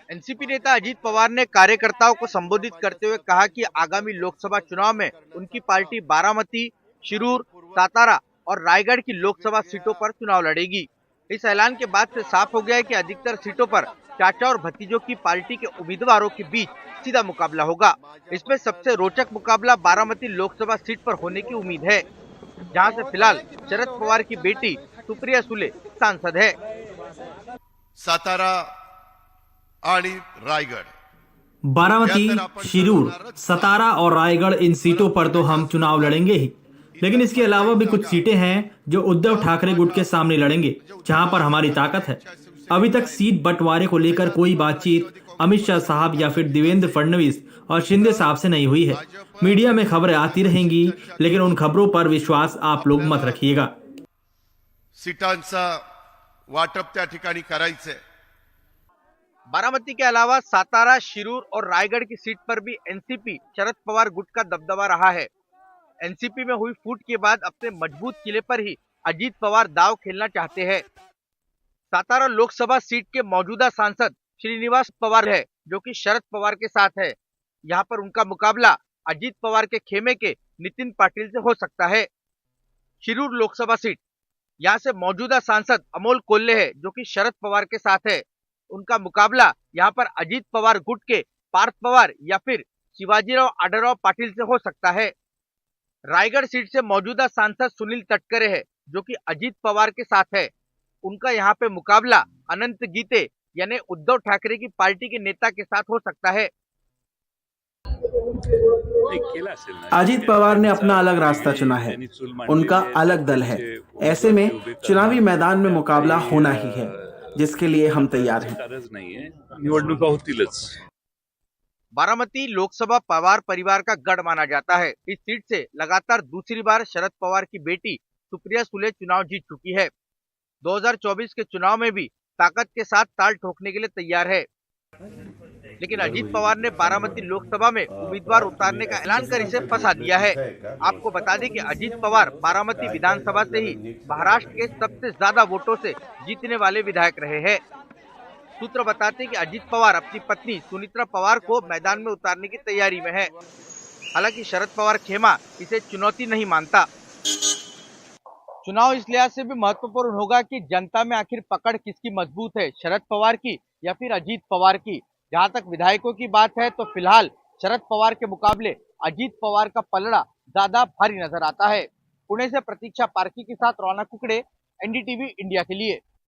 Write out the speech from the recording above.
NCP नेता अजीत पवार ने कार्यकर्ताओं को संबोधित करते हुए कहा कि आगामी लोकसभा चुनाव में उनकी पार्टी बारामती, शिरूर, सातारा और रायगढ़ की लोकसभा सीटों पर चुनाव लड़ेगी। इस ऐलान के बाद से साफ हो गया है कि अधिकतर सीटों पर चाचा और भतीजों की पार्टी के उम्मीदवारों के बीच सीधा मुकाबला होगा। इसमें सबसे रोचक मुकाबला बारामती लोकसभा सीट पर होने की उम्मीद है, जहां से फिलहाल शरद पवार की बेटी सुप्रिया सुले सांसद है। सातारा आणि रायगढ़, बारामती, शिरूर, सतारा और रायगढ़, इन सीटों पर तो हम चुनाव लड़ेंगे ही, लेकिन इसके अलावा भी कुछ सीटें हैं जो उद्धव ठाकरे गुट के सामने लड़ेंगे, जहां पर हमारी ताकत है। अभी तक सीट बंटवारे को लेकर कोई बातचीत अमित शाह साहब या फिर देवेंद्र फडणवीस और शिंदे साहब से नहीं हुई है। मीडिया में खबरें आती रहेंगी, लेकिन उन खबरों पर विश्वास आप लोग मत रखिएगा। सीटांचा वाटप त्या ठिकाणी करायचंय। बारामती के अलावा सातारा, शिरूर और रायगढ़ की सीट पर भी एनसीपी शरद पवार गुट का दबदबा रहा है। एनसीपी में हुई फूट के बाद अपने मजबूत किले पर ही अजीत पवार दाव खेलना चाहते हैं। सातारा लोकसभा सीट के मौजूदा सांसद श्रीनिवास पवार है, जो कि शरद पवार के साथ है। यहाँ पर उनका मुकाबला अजीत पवार के खेमे के नितिन पाटिल से हो सकता है। शिरूर लोकसभा सीट, यहाँ से मौजूदा सांसद अमोल कोल्हे है, जो कि शरद पवार के साथ है। उनका मुकाबला यहाँ पर अजीत पवार गुट के पार्थ पवार या फिर शिवाजीराव आढळराव पाटिल से हो सकता है। रायगढ़ सीट से मौजूदा सांसद सुनील तटकरे है, जो कि अजीत पवार के साथ है। उनका यहाँ पे मुकाबला अनंत गीते यानी उद्धव ठाकरे की पार्टी के नेता के साथ हो सकता है। अजीत पवार ने अपना अलग रास्ता चुना है, उनका अलग दल है। ऐसे में चुनावी मैदान में मुकाबला होना ही है, जिसके लिए हम तैयार हैं। निवडणुका होतीलच। बारामती लोकसभा पवार परिवार का गढ़ माना जाता है। इस सीट से लगातार दूसरी बार शरद पवार की बेटी सुप्रिया सुले चुनाव जीत चुकी है। 2024 के चुनाव में भी ताकत के साथ ताल ठोकने के लिए तैयार है, लेकिन अजीत पवार ने बारामती लोकसभा में उम्मीदवार उतारने का ऐलान कर इसे फंसा दिया है। आपको बता दें कि अजीत पवार बारामती विधानसभा से ही महाराष्ट्र के सबसे ज्यादा वोटों से जीतने वाले विधायक रहे हैं। सूत्र बताते हैं कि अजीत पवार अपनी पत्नी सुनित्रा पवार को मैदान में उतारने की तैयारी में है। हालांकि शरद पवार खेमा इसे चुनौती नहीं मानता। चुनाव इस लिहाज से भी महत्वपूर्ण होगा कि जनता में आखिर पकड़ किसकी मजबूत है, शरद पवार की या फिर अजीत पवार की। जहां तक विधायकों की बात है तो फिलहाल शरद पवार के मुकाबले अजीत पवार का पलड़ा ज्यादा भारी नजर आता है। पुणे से प्रतीक्षा पारखी के साथ रौनक कुकड़े, एनडीटीवी इंडिया के लिए।